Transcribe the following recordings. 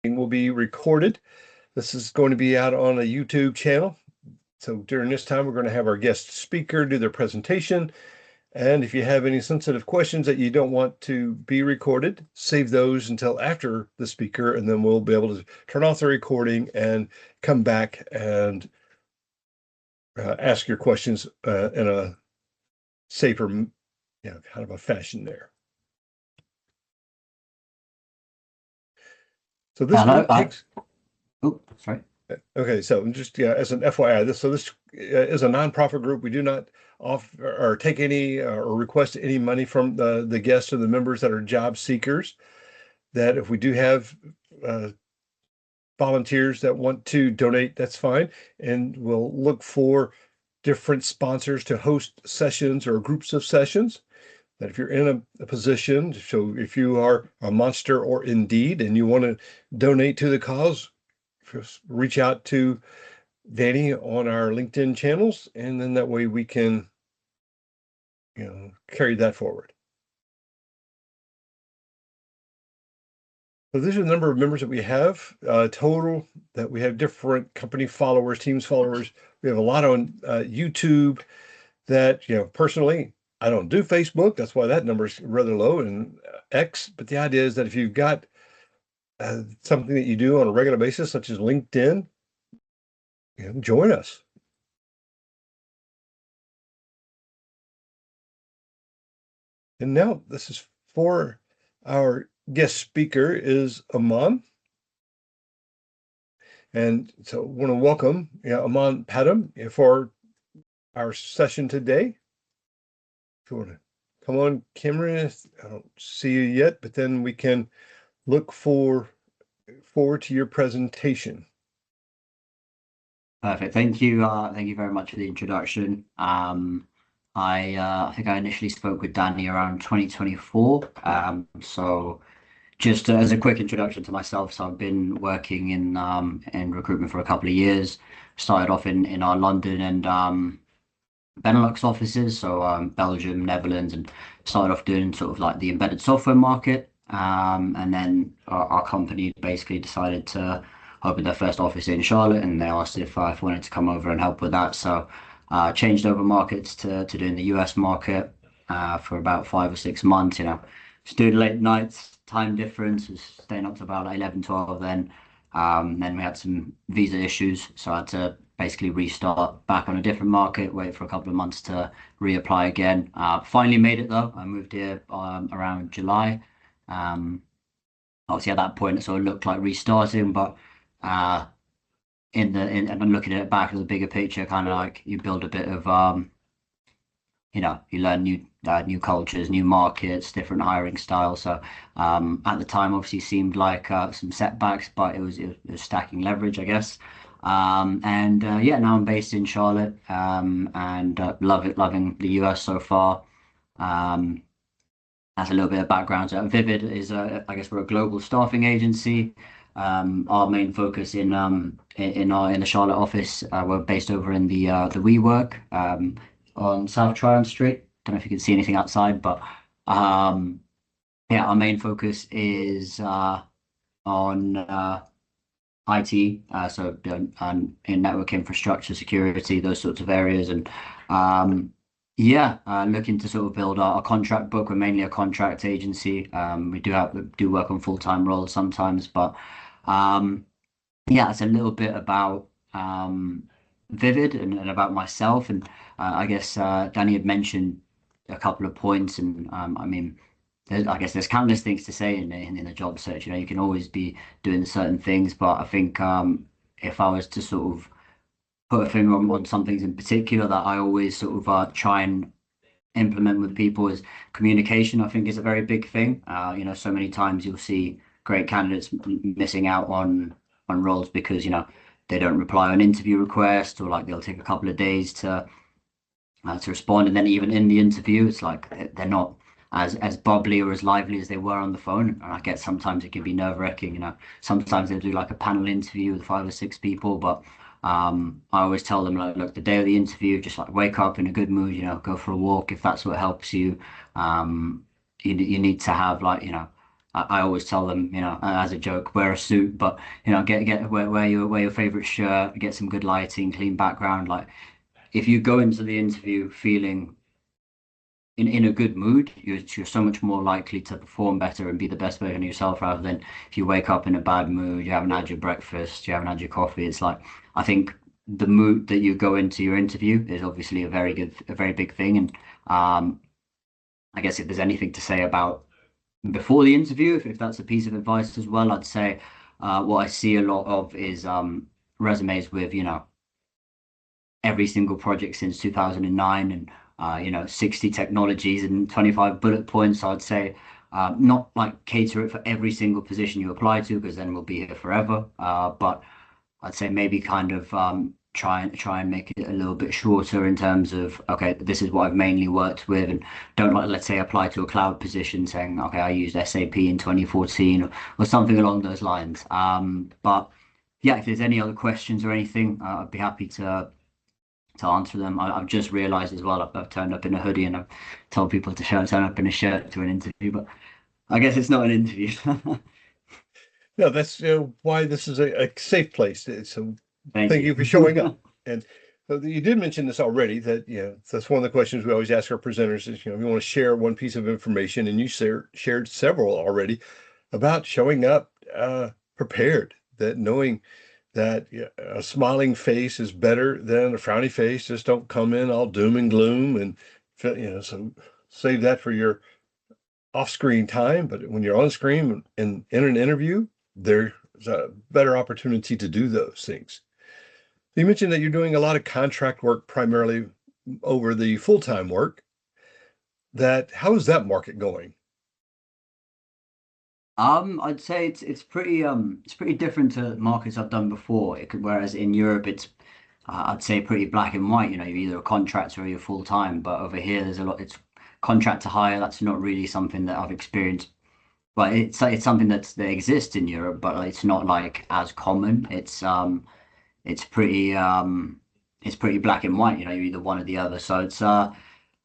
will be recorded. This is going to be out on a YouTube channel. So during this time, we're going to have our guest speaker do their presentation. And if you have any sensitive questions that you don't want to be recorded, save those until after the speaker, and then we'll be able to turn off the recording and come back and ask your questions in a safer, kind of a fashion there. So this Hello. group takes. Oh, sorry. Okay, so just as an FYI, this is a nonprofit group. We do not offer or take any or request any money from the guests or the members that are job seekers. That if we do have volunteers that want to donate, that's fine, and we'll look for different sponsors to host sessions or groups of sessions. That if you're in a position, so if you are a Monster or Indeed and you want to donate to the cause, just reach out to Danny on our LinkedIn channels, and then that way we can, carry that forward. So these are the number of members that we have total. That we have different company followers, teams followers. We have a lot on YouTube. That personally, I don't do Facebook. That's why that number is rather low, and X. But the idea is that if you've got something that you do on a regular basis, such as LinkedIn, join us. And now this is for our guest speaker is Aman. And so I want to welcome Aman Padam for our session today. If you want to come on camera, I don't see you yet, but then we can look forward to your presentation. Perfect. Thank you. Thank you very much for the introduction. I think I initially spoke with Danny around 2024. So just as a quick introduction to myself, so I've been working in recruitment for a couple of years. Started off in our London and Benelux offices, so Belgium, Netherlands, and started off doing sort of like the embedded software market. And then our company basically decided to open their first office in Charlotte, and they asked if I wanted to come over and help with that. So changed over markets to doing the US market for about 5 or 6 months. Just doing late nights, time difference, was staying up to about like 11, 12 then. Then we had some visa issues, so I had to basically restart back on a different market, wait for a couple of months to reapply again. Finally made it though. I moved here around July. Obviously at that point it sort of looked like restarting, but and I'm looking at it back as a bigger picture, kind of like you build a bit of you learn new cultures, new markets, different hiring styles. So at the time obviously seemed like some setbacks, but it was stacking leverage, I guess. Now I'm based in Charlotte, and loving the US so far. That's a little bit of background. So Vivid is, I guess, we're a global staffing agency. Our main focus in the Charlotte office, we're based over in the WeWork on South Tryon Street. Don't know if you can see anything outside, but our main focus is on IT, so in network infrastructure, security, those sorts of areas, and looking to sort of build our contract book. We're mainly a contract agency. We do work on full-time roles sometimes, but it's a little bit about Vivid and about myself. And I guess Danny had mentioned a couple of points, and I guess there's countless things to say in the job search. You can always be doing certain things, but I think if I was to sort of put a finger on some things in particular that I always sort of try and implement with people is communication. I think is a very big thing. So many times you'll see great candidates missing out on roles because they don't reply on interview requests, or like they'll take a couple of days to respond, and then even in the interview, it's like they're not as bubbly or as lively as they were on the phone. And I get sometimes it can be nerve-wracking. Sometimes they do like a panel interview with 5 or 6 people, but I always tell them, like, look, the day of the interview, just like wake up in a good mood, go for a walk if that's what helps you. You need to have I always tell them, as a joke, wear a suit, but get wear your favorite shirt, get some good lighting, clean background. Like if you go into the interview feeling in a good mood, you're so much more likely to perform better and be the best version of yourself rather than if you wake up in a bad mood, you haven't had your breakfast, you haven't had your coffee. It's like I think the mood that you go into your interview is obviously a very big thing. And I guess if there's anything to say about before the interview, if that's a piece of advice as well, I'd say what I see a lot of is resumes with, every single project since 2009 and 60 technologies and 25 bullet points. I'd say not like cater it for every single position you apply to because then we'll be here forever. But I'd say maybe kind of try and make it a little bit shorter in terms of okay, this is what I've mainly worked with, and don't like let's say apply to a cloud position saying okay, I used SAP in 2014 or something along those lines. But yeah, if there's any other questions or anything, I'd be happy to answer them. I've just realized as well, I've turned up in a hoodie and I've told people to turn up in a shirt to an interview, but I guess it's not an interview. No, that's why this is a safe place. So Thank thank you. you for showing up. And you did mention this already that, that's one of the questions we always ask our presenters is, we want to share one piece of information, and you shared several already about showing up prepared, that knowing that a smiling face is better than a frowny face. Just don't come in all doom and gloom and, so save that for your off-screen time. But when you're on screen and in an interview, there's a better opportunity to do those things. You mentioned that you're doing a lot of contract work primarily over the full-time work. How is that market going? I'd say it's pretty different to markets I've done before. Whereas in Europe, it's I'd say pretty black and white. You're either a contractor or you're full time. But over here, there's a lot. It's contract to hire. That's not really something that I've experienced. Well, it's something that exists in Europe, but it's not like as common. It's it's pretty black and white. You're either one or the other. So it's all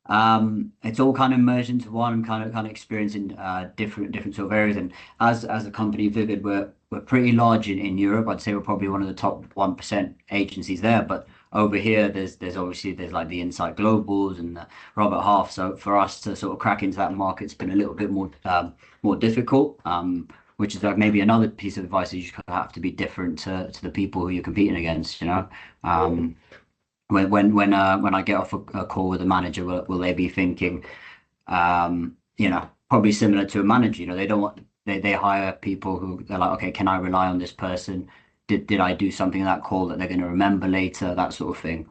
kind of merged into one kind of experiencing different sort of areas. And as a company, Vivid, we're pretty large in Europe. I'd say we're probably one of the top 1% agencies there. But over here, there's obviously there's like the Insight Globals and the Robert Half. So for us to sort of crack into that market's been a little bit more difficult. Which is like maybe another piece of advice is you have to be different to the people who you're competing against. When I get off a call with a manager, will they be thinking, probably similar to a manager, they don't want they hire people who they're like, okay, can I rely on this person? Did I do something in that call that they're going to remember later? That sort of thing.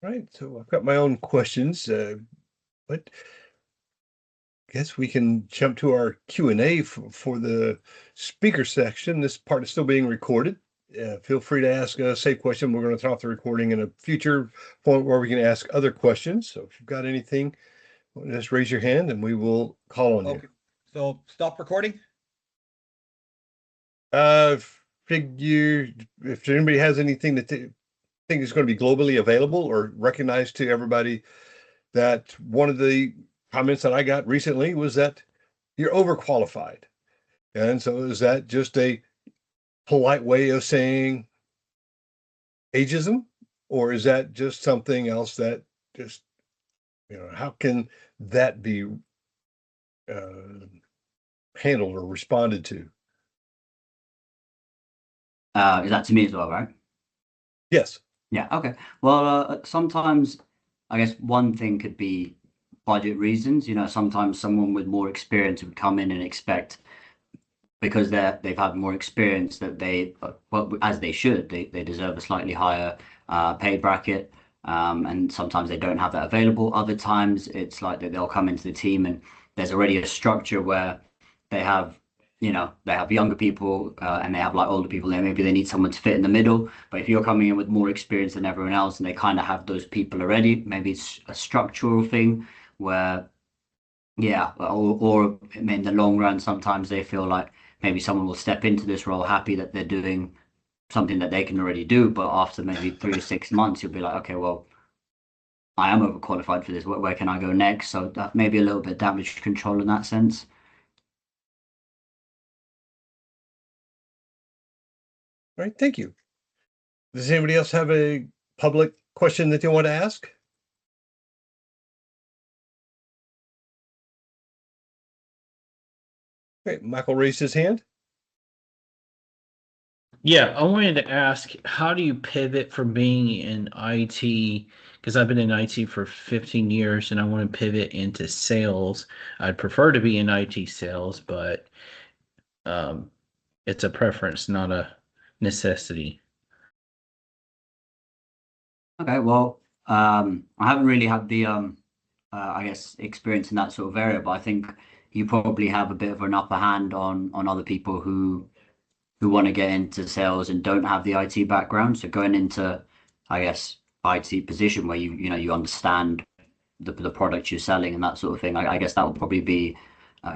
Right. So I've got my own questions, but guess we can jump to our Q&A for the speaker section. This part is still being recorded. Feel free to ask a safe question. We're going to turn off the recording in a future point where we can ask other questions. So if you've got anything, just raise your hand and we will call on you. Okay, so stop recording. Figure if anybody has anything that they think is going to be globally available or recognized to everybody, that one of the comments that I got recently was that you're overqualified. And so is that just a polite way of saying ageism, or is that just something else that just, how can that be handled or responded to? Is that to me as well, right? Yes. Yeah. Okay. Well, sometimes I guess one thing could be budget reasons. Sometimes someone with more experience would come in and expect because they've had more experience that well, as they should, they deserve a slightly higher pay bracket. And sometimes they don't have that available. Other times it's like that they'll come into the team and there's already a structure where they have, they have younger people and they have like older people there. Maybe they need someone to fit in the middle. But if you're coming in with more experience than everyone else and they kind of have those people already, maybe it's a structural thing where, yeah, or in the long run, sometimes they feel like maybe someone will step into this role happy that they're doing something that they can already do. But after maybe 3 or 6 months, you'll be like, okay, well, I am overqualified for this. Where can I go next? So that maybe a little bit of damage control in that sense. All right, thank you. Does anybody else have a public question that they want to ask? Okay, Michael raised his hand. Yeah, I wanted to ask, how do you pivot from being in IT? Because I've been in IT for 15 years and I want to pivot into sales. I'd prefer to be in IT sales, but it's a preference, not a necessity. Okay, well, I haven't really had the I guess experience in that sort of area, but I think you probably have a bit of an upper hand on other people who want to get into sales and don't have the IT background. So going into, I guess, IT position where you understand the product you're selling and that sort of thing. I guess that will probably be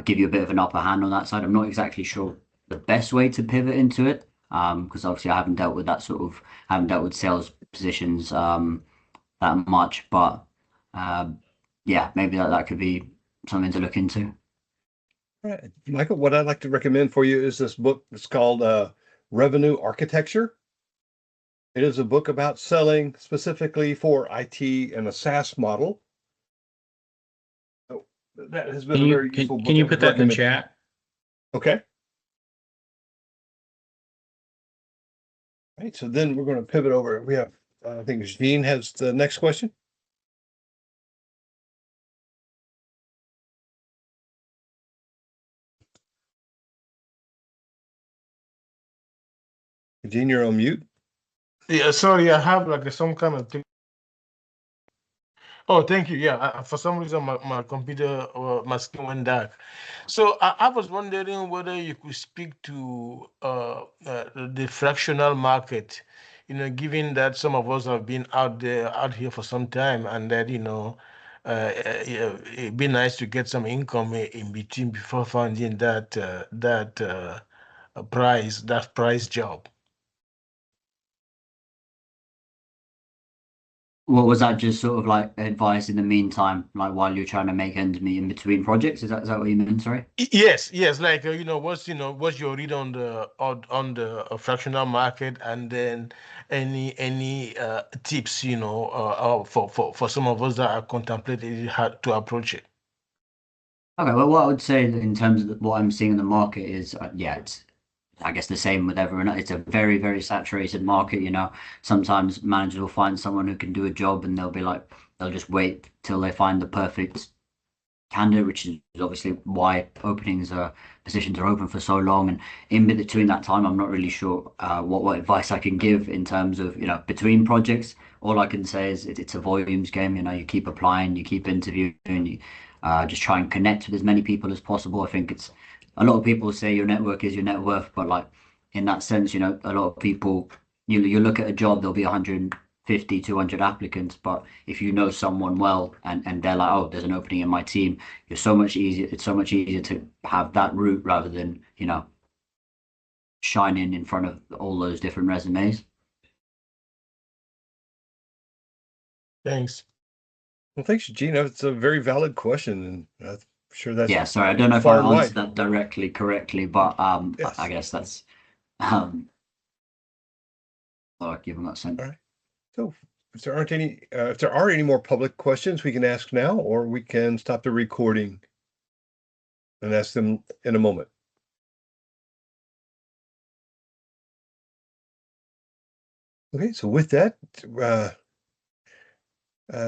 give you a bit of an upper hand on that side. I'm not exactly sure the best way to pivot into it because obviously I haven't dealt with that sort of haven't dealt with sales positions that much, but yeah, maybe that could be something to look into. All right, Michael, what I'd like to recommend for you is this book. It's called Revenue Architecture. It is a book about selling specifically for IT and a SaaS model. So that has been a very useful book. Can you I put would that in the recommend. chat? Okay. All right, so then we're going to pivot over. We have, I think Jean has the next question. Jean, you're on mute. Yeah, sorry, I have like some kind of thing. Oh, thank you. Yeah, for some reason my computer my screen went dark. So I was wondering whether you could speak to the fractional market. Given that some of us have been out here for some time, and that yeah, it'd be nice to get some income in between before finding that price job. What was that just sort of like advice in the meantime, like while you're trying to make ends meet in between projects? Is that what you meant? Sorry. Yes. Like what's your read on the fractional market, and then any tips for some of us that are contemplating how to approach it. Okay, well, what I would say in terms of what I'm seeing in the market is, yeah, it's I guess the same with everyone. It's a very, very saturated market. Sometimes managers will find someone who can do a job, and they'll be like, they'll just wait till they find the perfect candidate, which is obviously why positions are open for so long. And in between that time, I'm not really sure what advice I can give in terms of between projects. All I can say is it's a volumes game. You keep applying, you keep interviewing, you just try and connect with as many people as possible. I think it's a lot of people say your network is your net worth, but like in that sense, a lot of people you look at a job, there'll be 150, 200 applicants, but if you know someone well and they're like, oh, there's an opening in my team, it's so much easier to have that route rather than shining in front of all those different resumes. Thanks. Well, thanks, Gina. It's a very valid question, and I'm sure that's Yeah, sorry, I don't know if far I and answered wide. that directly correctly, but Yes. I guess that's all I've given that sense. All right. So if there are any more public questions, we can ask now, or we can stop the recording and ask them in a moment. Okay, so with that,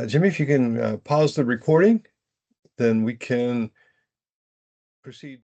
Jimmy, if you can pause the recording, then we can proceed.